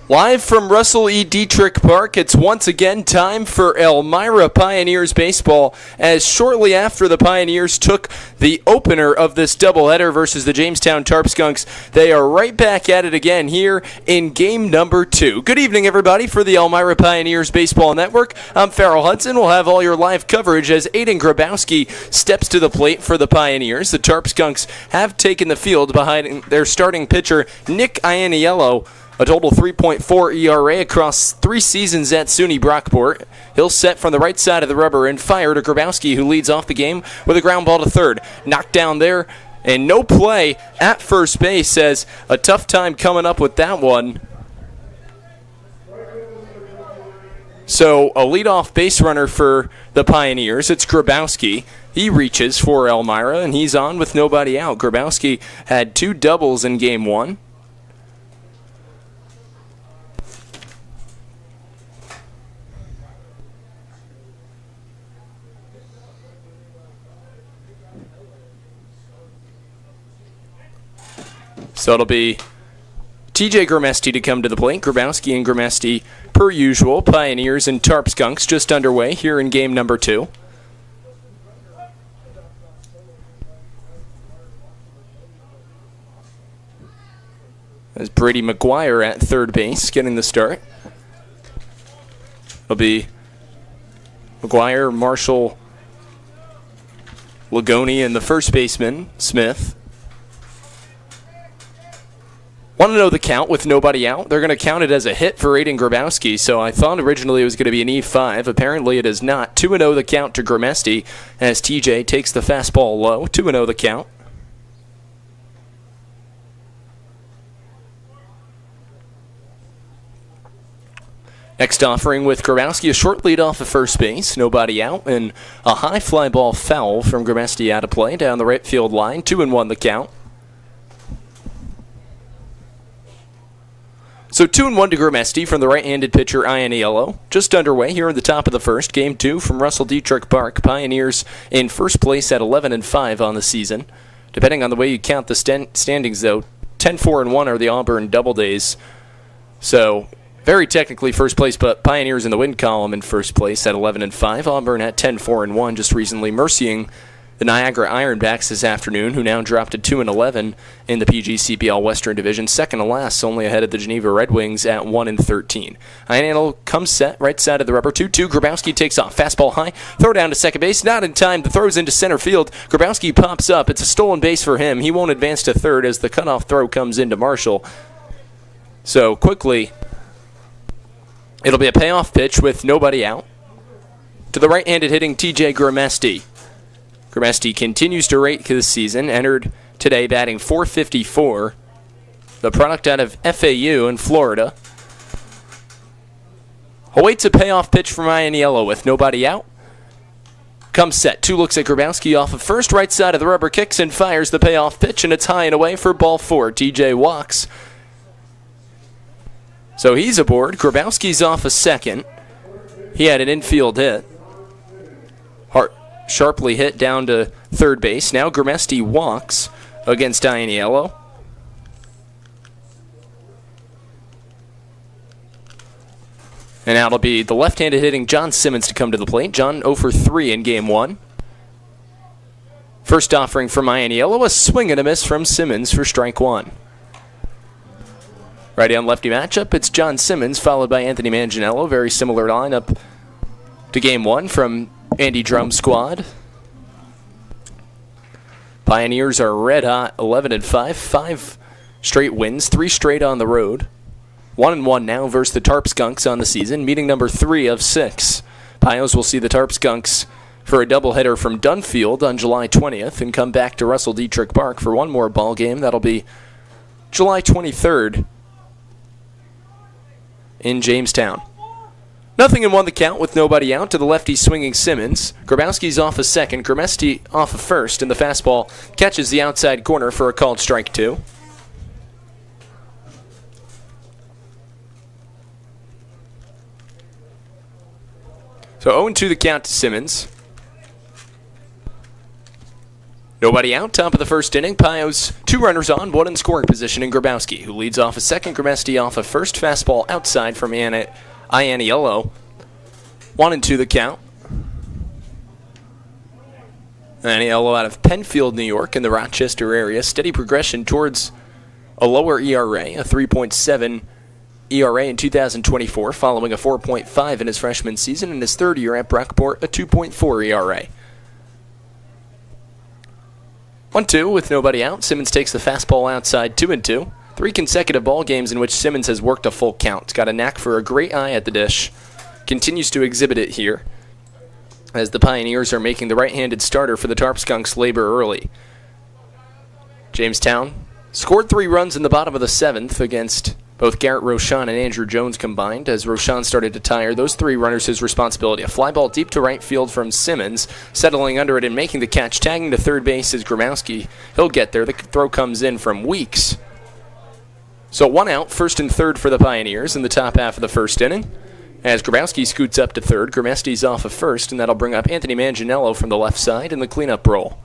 Live from Russell E. Diethrick Park, it's once again time for Elmira Pioneers baseball, as shortly after the Pioneers took the opener of this doubleheader versus the Jamestown Tarp Skunks, they are right back at it again here in game number 2. Good evening, everybody, for the Elmira Pioneers Baseball Network. I'm Farrell Hudson. We'll have all your live coverage as Aiden Grabowski steps to the plate for the Pioneers. The Tarp Skunks have taken the field behind their starting pitcher, Nick Ianiello. A total 3.4 ERA across 3 seasons at SUNY Brockport. He'll set from the right side of the rubber and fire to Grabowski, who leads off the game with a ground ball to third. Knocked down there, and no play at first base, says a tough time coming up with that one. So a leadoff base runner for the Pioneers. It's Grabowski. He reaches for Elmira, and he's on with nobody out. Grabowski had 2 doubles in game 1. So it'll be TJ Gramesti to come to the plate. Grabowski and Gramesti, per usual. Pioneers and Tarp Skunks just underway here in game number 2. As Brady McGuire at third base getting the start. It'll be McGuire, Marshall, Lagoni, and the first baseman, Smith. Want to know the count with nobody out? They're going to count it as a hit for Aiden Grabowski, so I thought originally it was going to be an E5. Apparently it is not. 2-0 the count to Gramesti as TJ takes the fastball low. 2-0 the count. Next offering with Grabowski, a short lead off of first base, nobody out, and a high fly ball foul from Gramesti out of play down the right field line. 2-1 the count. So 2-1 to Gramesti from the right-handed pitcher Ianiello. Just underway here in the top of the first. Game 2 from Russell Diethrick Park. Pioneers in first place at 11-5 on the season. Depending on the way you count the standings, though, 10-4-1 are the Auburn Double Days. So very technically first place, but Pioneers in the win column in first place at 11-5. Auburn at 10-4-1, just recently mercying the Niagara Ironbacks this afternoon, who now dropped to 2-11 in the PGCPL Western Division, second to last, only ahead of the Geneva Red Wings at 1-13. Ianiello comes set, right side of the rubber, 2-2. Grabowski takes off, fastball high, throw down to second base, not in time. The throw's into center field. Grabowski pops up. It's a stolen base for him. He won't advance to third as the cutoff throw comes into Marshall. So quickly, it'll be a payoff pitch with nobody out to the right-handed hitting TJ Gramesti. Gramesti continues to rate this season, entered today batting .454, the product out of FAU in Florida. Awaits a payoff pitch from Ianiello with nobody out. Comes set, 2 looks at Grabowski off of first, right side of the rubber, kicks and fires the payoff pitch, and it's high and away for ball 4. TJ walks. So he's aboard. Grabowski's off a second. He had an infield hit. Sharply hit down to third base. Now Gramesti walks against Ianiello. And now it'll be the left-handed hitting John Simmons to come to the plate. John 0 for 3 in game 1. First offering from Ianiello, a swing and a miss from Simmons for strike 1. Righty on lefty matchup, it's John Simmons followed by Anthony Manganiello. Very similar lineup to game 1 from Andy Drum's squad. Pioneers are red hot, 11-5, 5 straight wins, 3 straight on the road. 1-1 now versus the Tarp Skunks on the season, meeting number 3 of 6. Pios will see the Tarp Skunks for a doubleheader from Dunfield on July 20th and come back to Russell Diethrick Park for one more ball game. That'll be July 23rd in Jamestown. 0-1 the count with nobody out to the lefty swinging Simmons. Grabowski's off a second, Gramesti off a first, and the fastball catches the outside corner for a called strike 2. So 0-2 the count to Simmons. Nobody out, top of the first inning. Pio's 2 runners on, 1 in scoring position in Grabowski, who leads off a second. Grabowski off a first. Fastball outside from Aniello. 1-2 the count. Aniello out of Penfield, New York, in the Rochester area. Steady progression towards a lower ERA, a 3.7 ERA in 2024, following a 4.5 in his freshman season. In his third year at Brockport, a 2.4 ERA. 1-2 with nobody out. Simmons takes the fastball outside, 2-2. 3 consecutive ball games in which Simmons has worked a full count. Got a knack for a great eye at the dish. Continues to exhibit it here, as the Pioneers are making the right-handed starter for the Tarp Skunks labor early. Jamestown scored 3 runs in the bottom of the 7th against both Garrett Rochon and Andrew Jones combined. As Rochon started to tire, those 3 runners his responsibility. A fly ball deep to right field from Simmons, settling under it and making the catch. Tagging to third base is Grabowski. He'll get there. The throw comes in from Weeks. So 1 out, first and third for the Pioneers in the top half of the first inning. As Grabowski scoots up to third, Grabowski's off of first, and that'll bring up Anthony Manganiello from the left side in the cleanup role.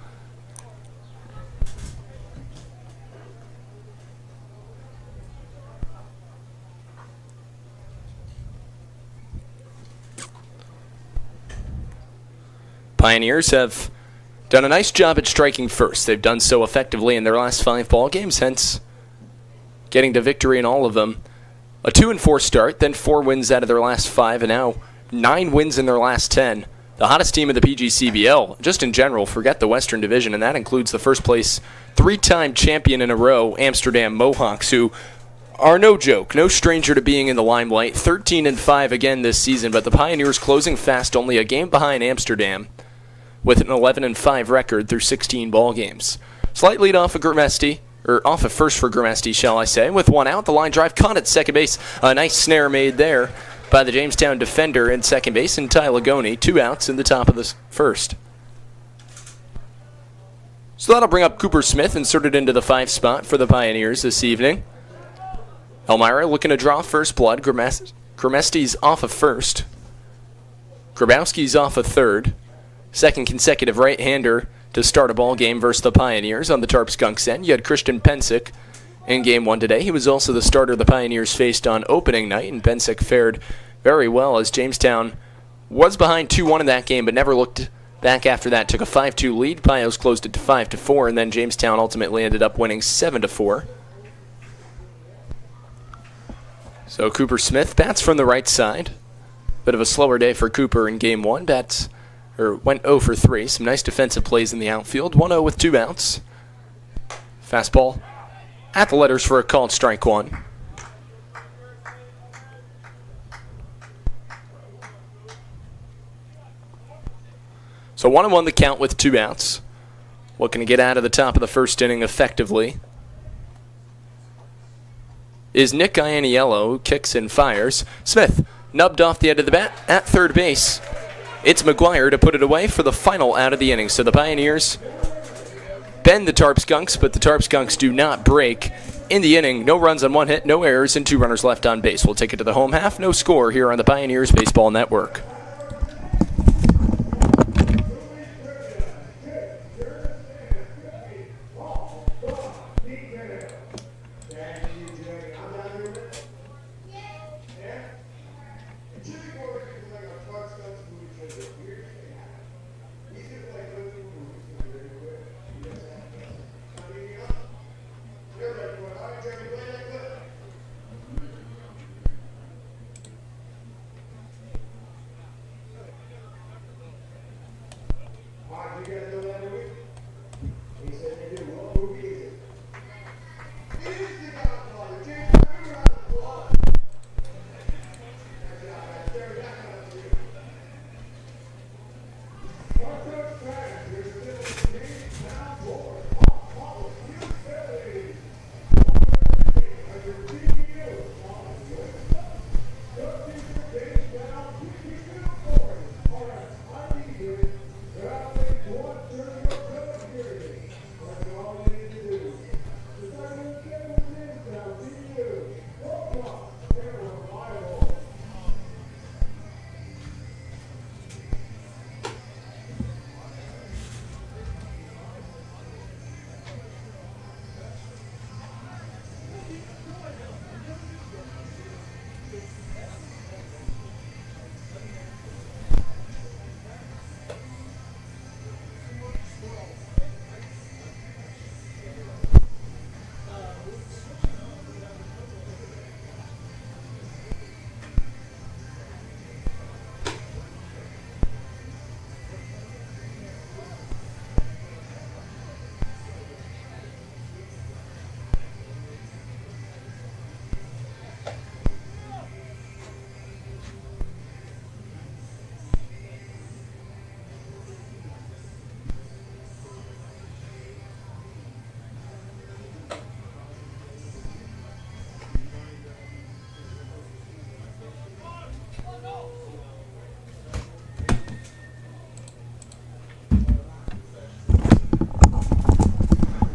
Pioneers have done a nice job at striking first. They've done so effectively in their last 5 ball games, hence getting to victory in all of them. A 2-4 start, then 4 wins out of their last 5, and now 9 wins in their last 10. The hottest team of the PGCBL, just in general, forget the Western Division, and that includes the first place 3-time champion in a row, Amsterdam Mohawks, who are no joke, no stranger to being in the limelight. 13-5 again this season, but the Pioneers closing fast, only a game behind Amsterdam, with an 11-5 record through 16 ball games. Slight lead off of Grabowski, or off of first for Grabowski, shall I say. With 1 out, the line drive caught at second base. A nice snare made there by the Jamestown defender in second base, and Ty Lagoni. 2 outs in the top of the first. So that'll bring up Cooper Smith, inserted into the 5 spot for the Pioneers this evening. Elmira looking to draw first blood. Grabowski's off of first. Grabowski's off of third. Second consecutive right-hander to start a ball game versus the Pioneers on the Tarp Skunks end. You had Christian Pensick in Game 1 today. He was also the starter the Pioneers faced on opening night, and Pensick fared very well as Jamestown was behind 2-1 in that game, but never looked back after that. Took a 5-2 lead. Pios closed it to 5-4, and then Jamestown ultimately ended up winning 7-4. So Cooper Smith bats from the right side. Bit of a slower day for Cooper in Game 1. Went 0 for 3. Some nice defensive plays in the outfield. 1-0 with 2 outs. Fastball at the letters for a called strike 1. So 1-1 the count with 2 outs. Looking to get out of the top of the first inning effectively is Nick Aniello, who kicks and fires. Smith nubbed off the end of the bat at third base. It's McGuire to put it away for the final out of the inning. So the Pioneers bend the Tarp Skunks, but the Tarp Skunks do not break in the inning. No runs on 1 hit, no errors, and 2 runners left on base. We'll take it to the home half. No score here on the Pioneers Baseball Network.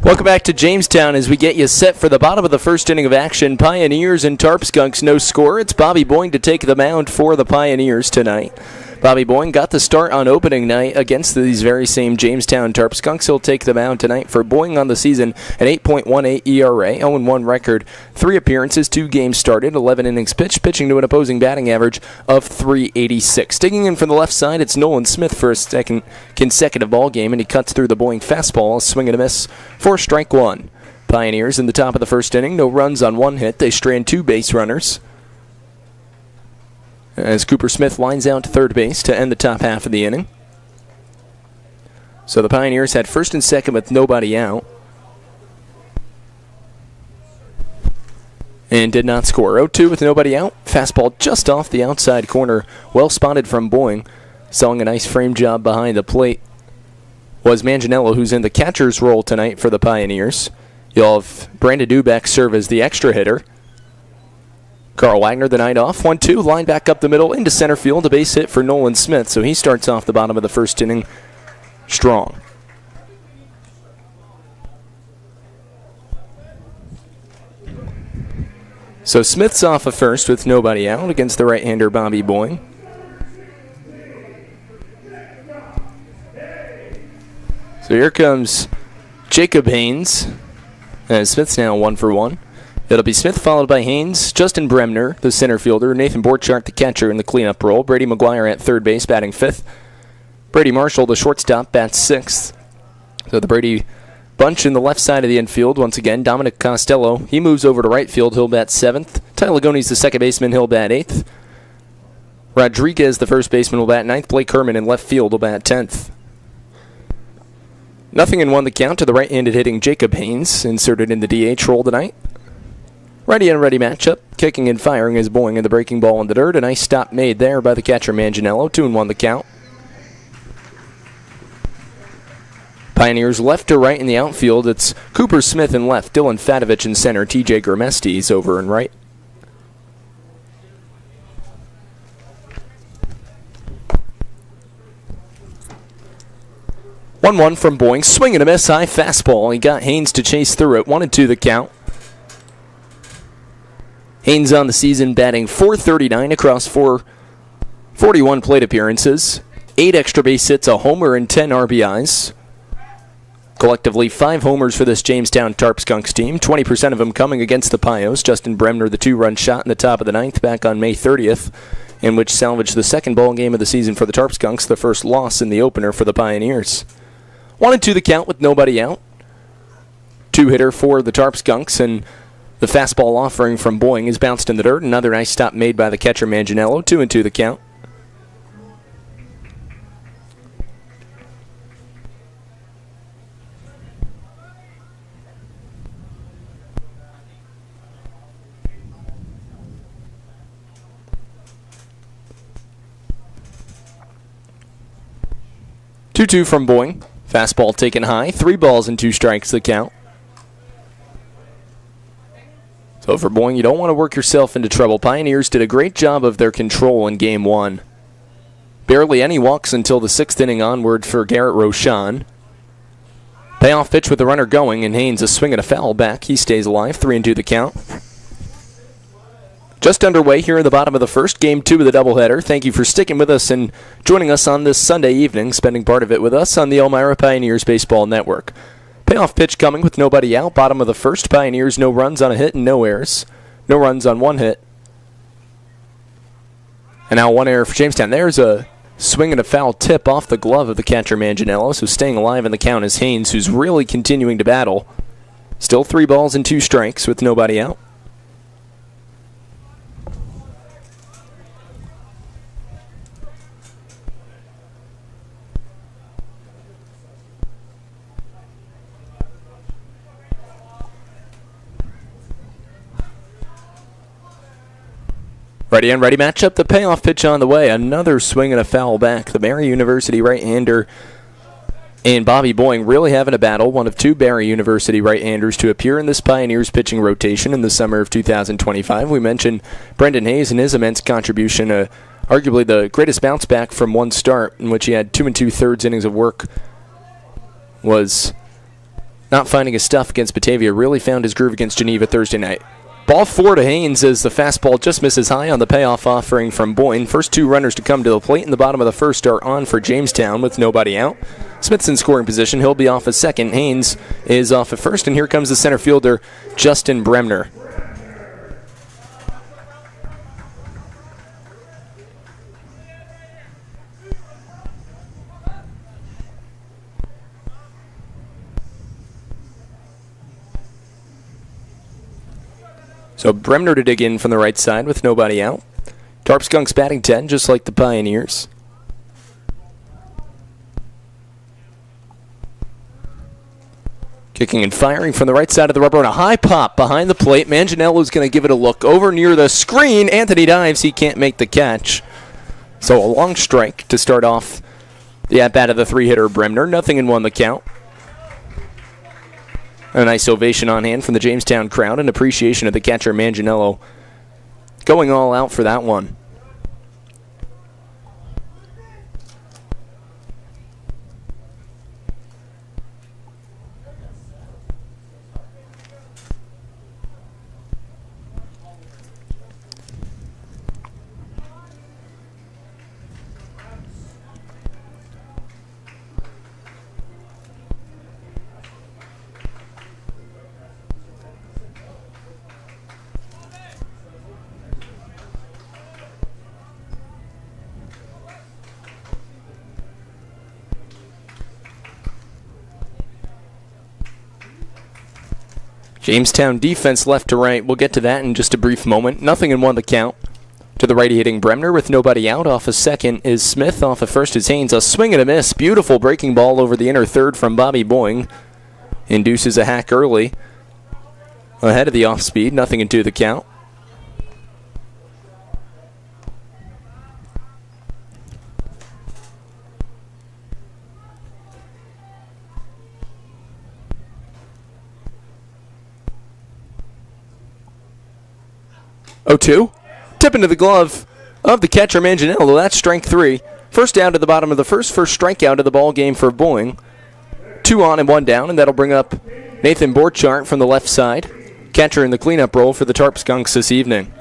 Welcome back to Jamestown as we get you set for the bottom of the first inning of action. Pioneers and Tarp Skunks, no score. It's Bobby Boying to take the mound for the Pioneers tonight. Bobby Boying got the start on opening night against these very same Jamestown Tarp Skunks. He'll take the mound tonight for Boying on the season, an 8.18 ERA, 0-1 record, 3 appearances, 2 games started, 11 innings pitched, pitching to an opposing batting average of .386. Digging in from the left side, it's Nolan Smith for a second consecutive ball game, and he cuts through the Boying fastball, a swing and a miss for strike one. Pioneers in the top of the first inning, no runs on 1 hit. They strand 2 base runners as Cooper Smith lines out to third base to end the top half of the inning. So the Pioneers had first and second with nobody out and did not score. 0-2 with nobody out. Fastball just off the outside corner. Well spotted from Boying. Selling a nice frame job behind the plate was Manganiello, who's in the catcher's role tonight for the Pioneers. You'll have Brandon Dubeck serve as the extra hitter. Carl Wagner the night off. 1-2, line back up the middle into center field. A base hit for Nolan Smith, so he starts off the bottom of the first inning strong. So Smith's off of first with nobody out against the right-hander Bobby Boying. So here comes Jacob Haynes, and Smith's now 1 for 1. It'll be Smith followed by Haynes, Justin Bremner, the center fielder, Nathan Borchardt, the catcher in the cleanup role, Brady McGuire at third base, batting 5th. Brady Marshall, the shortstop, bats 6th. So the Brady bunch in the left side of the infield. Once again, Dominic Costello, he moves over to right field, he'll bat 7th. Ty Lagoni's the second baseman, he'll bat 8th. Rodriguez, the first baseman, will bat 9th. Blake Herman in left field will bat 10th. 0-1 the count to the right-handed hitting Jacob Haynes, inserted in the DH role tonight. Righty and ready matchup. Kicking and firing is Boying in the breaking ball in the dirt. A nice stop made there by the catcher Manganiello. 2-1 the count. Pioneers left to right in the outfield. It's Cooper Smith in left, Dylan Fadovich in center, TJ Grimestes over and right. One from Boying. Swing and a miss, high fastball. He got Haynes to chase through it. 1-2 the count. Haynes on the season batting .439 across 41 plate appearances, 8 extra base hits, a homer, and 10 RBIs. Collectively, 5 homers for this Jamestown Tarp Skunks team, 20% of them coming against the Pios. Justin Bremner, the 2-run shot in the top of the 9th back on May 30th, in which salvaged the second ball game of the season for the Tarp Skunks, the first loss in the opener for the Pioneers. 1-2 the count with nobody out. 2-hitter for the Tarp Skunks, and the fastball offering from Boying is bounced in the dirt. Another nice stop made by the catcher Manganiello. 2-2 the count. Two from Boying. Fastball taken high. 3 balls and 2 strikes the count. So for Boying, you don't want to work yourself into trouble. Pioneers did a great job of their control in Game 1. Barely any walks until the 6th inning onward for Garrett Rochon. Payoff pitch with the runner going, and Haynes a swing and a foul back. He stays alive. 3-2 the count. Just underway here in the bottom of the first, Game 2 of the doubleheader. Thank you for sticking with us and joining us on this Sunday evening, spending part of it with us on the Elmira Pioneers Baseball Network. Payoff pitch coming with nobody out. Bottom of the first, Pioneers no runs on a hit and no errors. No runs on 1 hit. And now 1 error for Jamestown. There's a swing and a foul tip off the glove of the catcher Manganiello. So staying alive in the count is Haynes, who's really continuing to battle. Still 3 balls and 2 strikes with nobody out. Ready and ready matchup. The payoff pitch on the way. Another swing and a foul back. The Barry University right-hander and Bobby Boying really having a battle. One of 2 Barry University right-handers to appear in this Pioneers pitching rotation in the summer of 2025. We mentioned Brendan Hayes and his immense contribution. Arguably the greatest bounce back from 1 start in which he had 2 2/3 innings of work was not finding his stuff against Batavia, really found his groove against Geneva Thursday night. Ball 4 to Haynes as the fastball just misses high on the payoff offering from Boyne. First 2 runners to come to the plate in the bottom of the first are on for Jamestown with nobody out. Smith's in scoring position. He'll be off at second. Haynes is off at first, and here comes the center fielder, Justin Bremner. So Bremner to dig in from the right side with nobody out. Tarp Skunks batting 10, just like the Pioneers. Kicking and firing from the right side of the rubber on a high pop behind the plate. Manganiello's going to give it a look over near the screen. Anthony dives. He can't make the catch. So a long strike to start off the at-bat of the 3-hitter Bremner. 0-1 the count. A nice ovation on hand from the Jamestown crowd in appreciation of the catcher Manganiello going all out for that one. Jamestown defense left to right. We'll get to that in just a brief moment. 0-1 the count. To the righty hitting Bremner with nobody out. Off of second is Smith. Off of first is Haynes. A swing and a miss. Beautiful breaking ball over the inner third from Bobby Boyne. Induces a hack early. Ahead of the off speed. 0-2 the count. Oh, 2. Tip into the glove of the catcher Manganiello. That's strike 3. First down to the bottom of the first strikeout of the ball game for Boyne. 2 on and 1 down, and that'll bring up Nathan Borchardt from the left side. Catcher in the cleanup role for the Tarp Skunks this evening.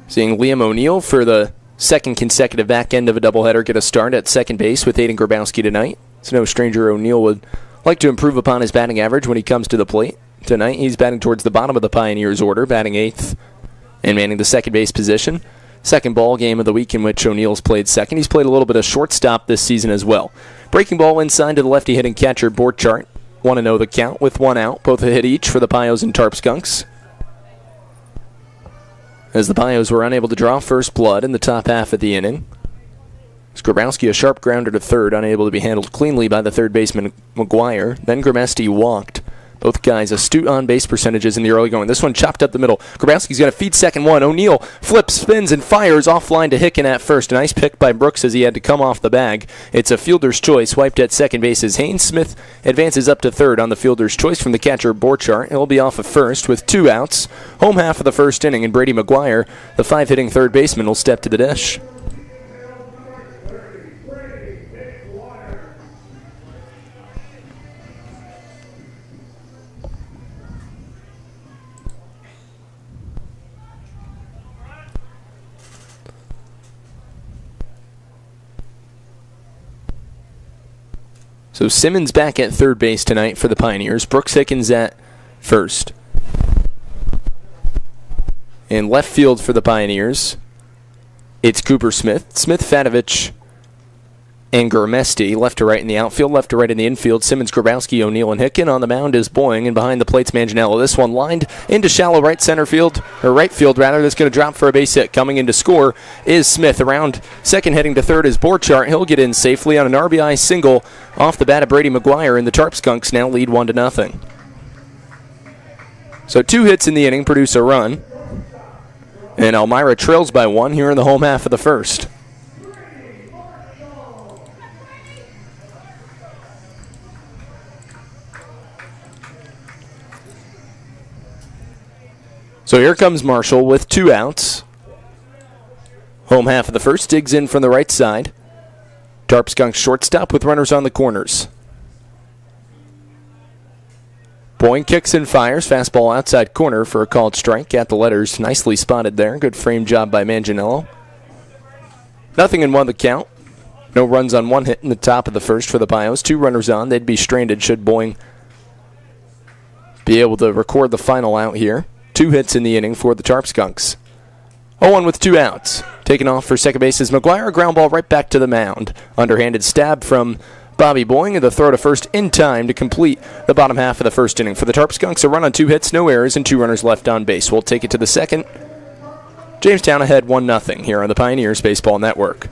Seeing Liam O'Neill for the second consecutive back end of a doubleheader get a start at second base with Aiden Grabowski tonight. It's no stranger O'Neill would like to improve upon his batting average when he comes to the plate. Tonight, he's batting towards the bottom of the Pioneers order, batting 8th and manning the second base position. Second ball game of the week in which O'Neill's played second. He's played a little bit of shortstop this season as well. Breaking ball inside to the lefty hitting catcher Borchardt. 1-0 the count with 1 out. Both a hit each for the Pios and Tarp Skunks. As the Pios were unable to draw first blood in the top half of the inning. Grabowski a sharp grounder to third, unable to be handled cleanly by the third baseman McGuire. Then Gramesti walked. Both guys astute on-base percentages in the early going. This one chopped up the middle. Grabowski's going to feed second one. O'Neill flips, spins, and fires offline to Hicken at first. A nice pick by Brooks as he had to come off the bag. It's a fielder's choice. Wiped at second base as Haynes Smith advances up to third on the fielder's choice from the catcher Borchardt. He'll be off at first with 2 outs. Home half of the first inning, and Brady McGuire, the 5-hitting third baseman, will step to the dish. So Simmons back at third base tonight for the Pioneers. Brooks Hickens at first. In left field for the Pioneers, it's Cooper Smith, Fatovich, and Gramesti. Left to right in the outfield, left to right in the infield. Simmons, Grabowski, O'Neill, and Hicken. On the mound is Boyne, and behind the plate's Manganiello. This one lined into shallow right field. That's going to drop for a base hit. Coming in to score is Smith. Around second, heading to third is Borchardt. He'll get in safely on an RBI single off the bat of Brady McGuire, and the Tarp Skunks now lead 1-0. So 2 hits in the inning produce a run, and Elmira trails by 1 here in the home half of the first. So here comes Marshall with 2 outs. Home half of the first, digs in from the right side. Tarp Skunks shortstop with runners on the corners. Boyne kicks and fires. Fastball outside corner for a called strike. At the letters. Nicely spotted there. Good frame job by Manganiello. 0-1 the count. No runs on one hit in the top of the first for the Pios. 2 runners on. They'd be stranded should Boyne be able to record the final out here. 2 hits in the inning for the Tarp Skunks. 0-1 with 2 outs. Taking off for second base is McGuire. Ground ball right back to the mound. Underhanded stab from Bobby Boyne, and the throw to first in time to complete the bottom half of the first inning. For the Tarp Skunks, a run on 2 hits, no errors, and 2 runners left on base. We'll take it to the second. Jamestown ahead 1-0 here on the Pioneers Baseball Network.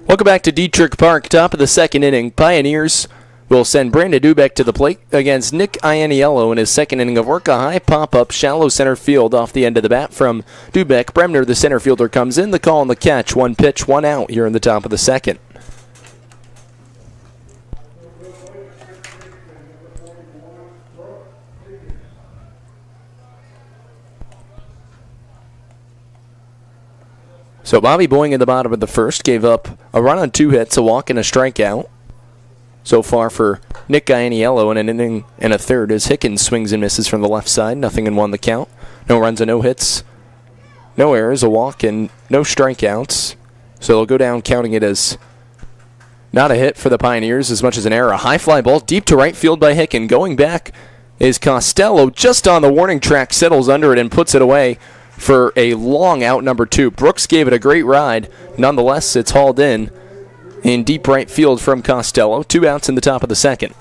Welcome back to Diethrick Park, top of the second inning. Pioneers will send Brandon Dubek to the plate against Nick Ianniello in his second inning of work. A high pop-up, shallow center field off the end of the bat from Dubek. Bremner, the center fielder, comes in. The call and the catch. 1 pitch, 1 out here in the top of the second. So Bobby Boyne in the bottom of the first gave up a run on 2 hits, a walk, and a strikeout. So far for Nick Ianniello in an inning and a third as Hickens swings and misses from the left side. 0-1 the count. No runs and no hits. No errors, a walk, and no strikeouts. So they'll go down counting it as not a hit for the Pioneers as much as an error. A high fly ball deep to right field by Hicken. Going back is Costello just on the warning track, settles under it and puts it away for a long out number 2. Brooks gave it a great ride. Nonetheless, it's hauled in deep right field from Costello. 2 outs in the top of the second.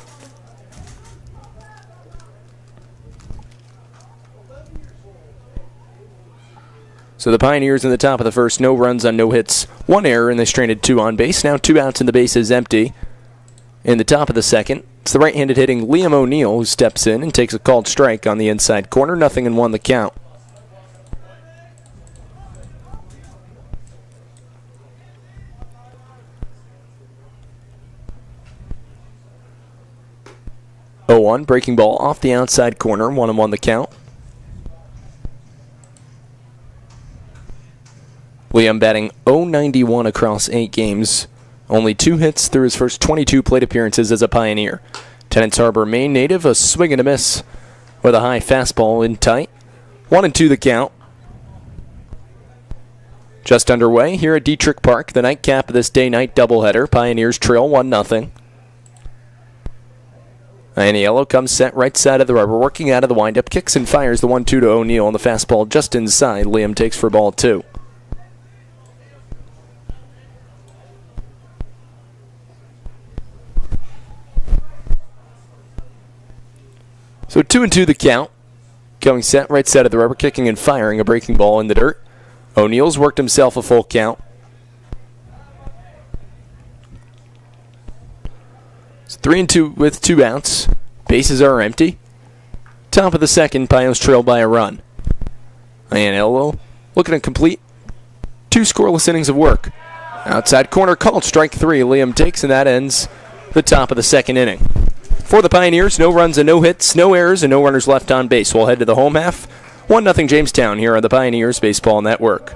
So the Pioneers in the top of the first, no runs on no hits, 1 error, and they stranded 2 on base. Now 2 outs and the base is empty. In the top of the second, it's the right-handed hitting Liam O'Neill who steps in and takes a called strike on the inside corner. 0-1 the count. Breaking ball off the outside corner. 1-1 the count. Liam batting .091 across 8 games. Only 2 hits through his first 22 plate appearances as a Pioneer. Tennant's Harbor, Maine native, a swing and a miss with a high fastball in tight. 1-2 the count. Just underway here at Diethrick Park, the nightcap of this day-night doubleheader. Pioneers trail 1-0. Ianiello comes set right side of the rubber, working out of the windup, kicks and fires the 1-2 to O'Neill on the fastball just inside. Liam takes for ball 2. So 2-2 the count. Going set right side of the rubber, kicking and firing a breaking ball in the dirt. O'Neill's worked himself a full count. It's 3-2 with 2 outs. Bases are empty. Top of the second, Pios trailed by a run. Ianiello looking to complete 2 scoreless innings of work. Outside corner called strike 3. Liam takes, and that ends the top of the second inning. For the Pioneers, no runs and no hits, no errors, and no runners left on base. We'll head to the home half. 1-0 Jamestown here on the Pioneers Baseball Network.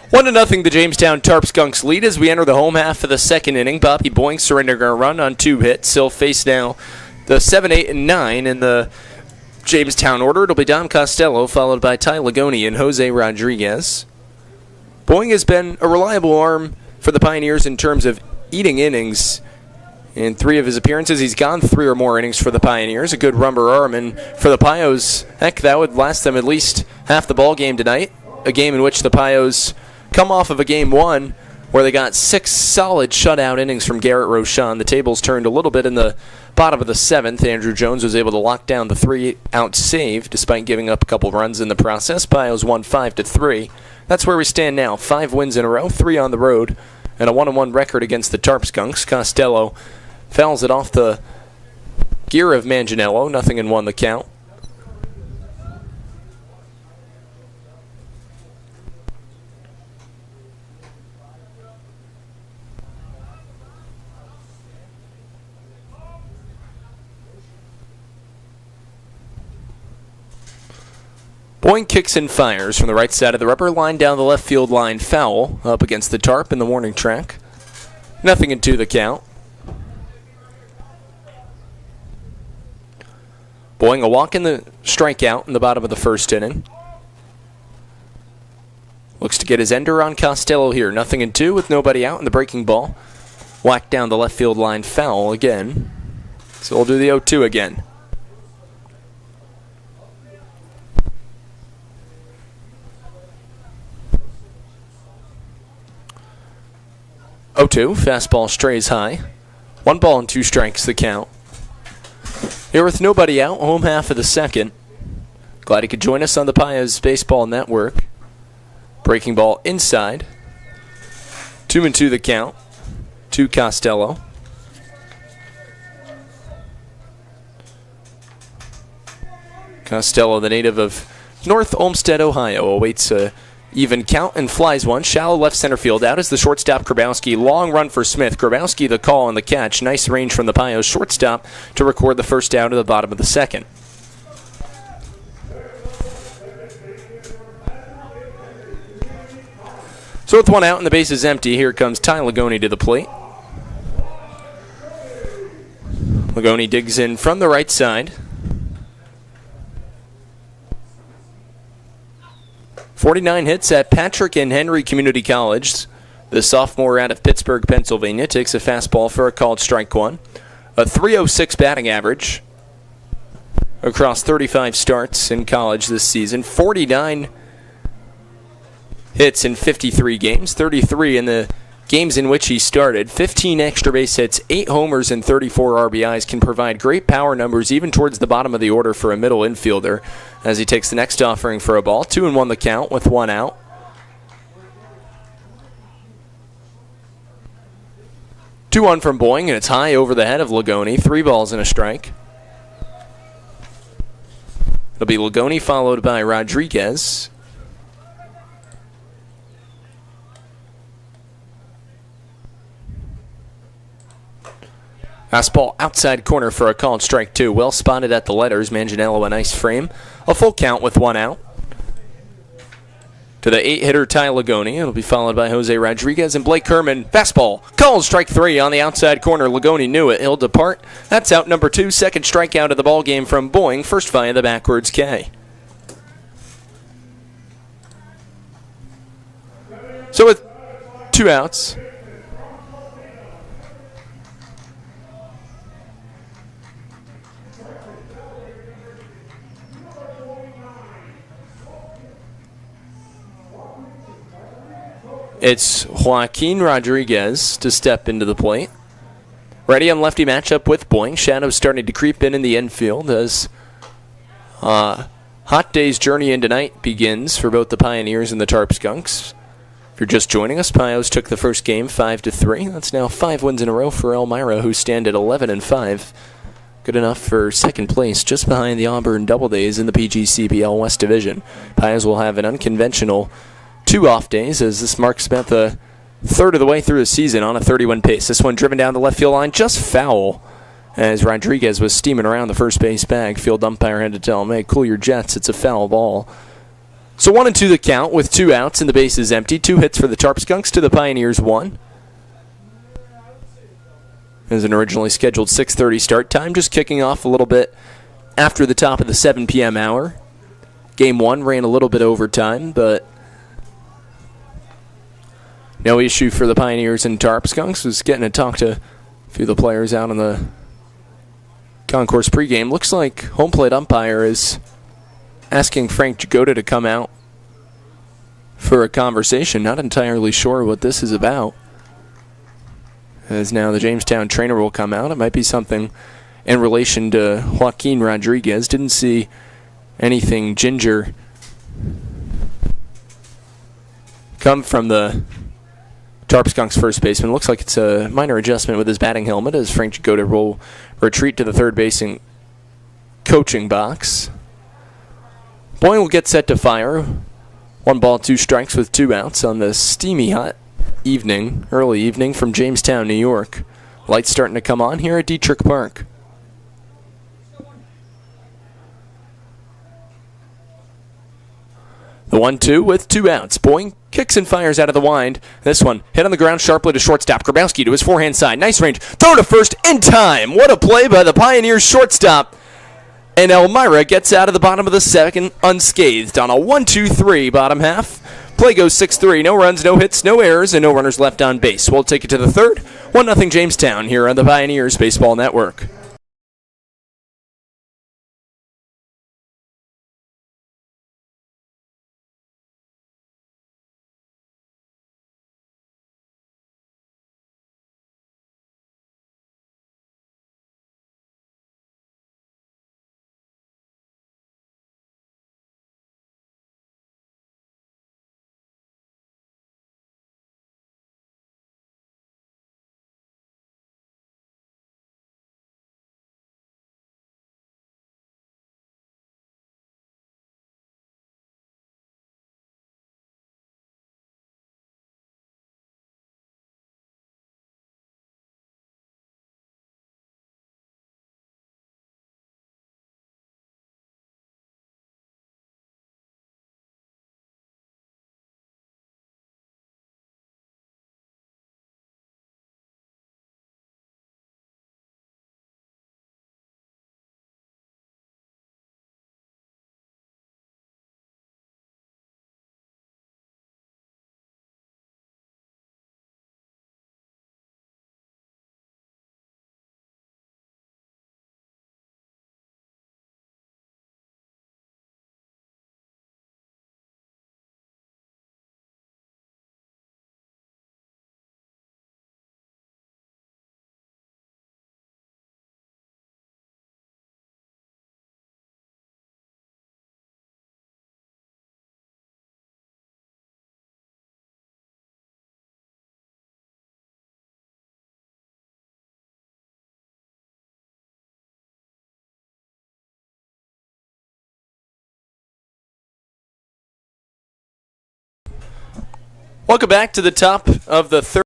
One to nothing, the Jamestown Tarp Skunks lead as we enter the home half of the second inning. Bobby Boing surrendering a run on 2 hits. He'll face now the 7, 8, and 9 in the Jamestown order. It'll be Dom Costello, followed by Ty Lagoni and Jose Rodriguez. Boing has been a reliable arm for the Pioneers in terms of eating innings. In 3 of his appearances, he's gone 3 or more innings for the Pioneers. A good rumber arm, and for the Pios, heck, that would last them at least half the ball game tonight. A game in which the Pios come off of a game 1 where they got 6 solid shutout innings from Garrett Rochon. The tables turned a little bit in the bottom of the 7th. Andrew Jones was able to lock down the 3-out save despite giving up a couple runs in the process. Pios won 5-3. That's where we stand now. 5 wins in a row, 3 on the road, and a 1-1 record against the Tarp Skunks. Costello fouls it off the gear of Manganiello. 0-1 the count. Boing kicks and fires from the right side of the rubber, line down the left field line, foul up against the tarp in the warning track. 0-2 the count. Boing a walk in the strikeout in the bottom of the first inning. Looks to get his ender on Costello here. 0-2 with nobody out in the breaking ball. Whacked down the left field line, foul again. So we'll do the 0-2 again. Fastball strays high. 1 ball and 2 strikes the count. Here with nobody out, home half of the second. Glad he could join us on the Pios Baseball Network. Breaking ball inside. 2-2 the count. To Costello. Costello, the native of North Olmsted, Ohio, awaits a even count and flies one. Shallow left center field. Out is the shortstop, Grabowski. Long run for Smith. Grabowski the call and the catch. Nice range from the Pios shortstop to record the first down to the bottom of the second. So with one out and the base is empty, here comes Ty Lagoni to the plate. Lagoni digs in from the right side. 49 hits at Patrick and Henry Community College. The sophomore out of Pittsburgh, Pennsylvania, takes a fastball for a called strike one. A .306 batting average across 35 starts in college this season. 49 hits in 53 games, 33 in the games in which he started. 15 extra base hits, 8 homers, and 34 RBIs can provide great power numbers even towards the bottom of the order for a middle infielder as he takes the next offering for a ball. 2-1 the count with one out. Two on from Boying, and it's high over the head of Lagoni. 3 balls and a strike. It'll be Lagoni followed by Rodriguez. Fastball outside corner for a called strike two. Well spotted at the letters. Manganiello a nice frame. A full count with one out. To the 8-hitter Ty Lagoni. It'll be followed by Jose Rodriguez and Blake Kerman. Fastball. Called strike three on the outside corner. Lagoni knew it. He'll depart. That's out number 2. Second strikeout of the ball game from Boying. First via the backwards K. So with 2 outs, it's Joaquin Rodriguez to step into the plate. Ready on lefty matchup with Boying. Shadows starting to creep in the infield as hot day's journey into night begins for both the Pioneers and the Tarp Skunks. If you're just joining us, Pios took the first game 5-3. That's now 5 wins in a row for Elmira, who stand at 11-5. Good enough for second place, just behind the Auburn Double Days in the PGCBL West Division. Pios will have an unconventional 2 off days, as this marks about the third of the way through the season on a 30-win pace. This one driven down the left field line, just foul, as Rodriguez was steaming around the first base bag. Field umpire had to tell him, hey, cool your jets, it's a foul ball. So 1-2 the count with 2 outs and the base is empty. 2 hits for the Tarp Skunks to the Pioneers 1. As an originally scheduled 6:30 start time, just kicking off a little bit after the top of the 7 p.m. hour. Game 1 ran a little bit over time, but no issue for the Pioneers and Tarp Skunks. Was getting to talk to a few of the players out on the concourse pregame. Looks like home plate umpire is asking Frank Jagoda to come out for a conversation. Not entirely sure what this is about. As now the Jamestown trainer will come out. It might be something in relation to Joaquin Rodriguez. Didn't see anything ginger come from the Tarp Skunks first baseman. Looks like it's a minor adjustment with his batting helmet as Frank Jagoda will retreat to the third base and coaching box. Boying will get set to fire. 1 ball, 2 strikes with 2 outs on the steamy hot evening, early evening from Jamestown, New York. Lights starting to come on here at Diethrick Park. The 1-2 with 2 outs. Boying kicks and fires out of the wind. This one hit on the ground sharply to shortstop. Grabowski to his forehand side. Nice range. Throw to first in time. What a play by the Pioneers shortstop. And Elmira gets out of the bottom of the second unscathed on a 1-2-3 bottom half. Play goes 6-3. No runs, no hits, no errors, and no runners left on base. We'll take it to the third. 1-0 Jamestown here on the Pioneers Baseball Network. Welcome back to the top of the third.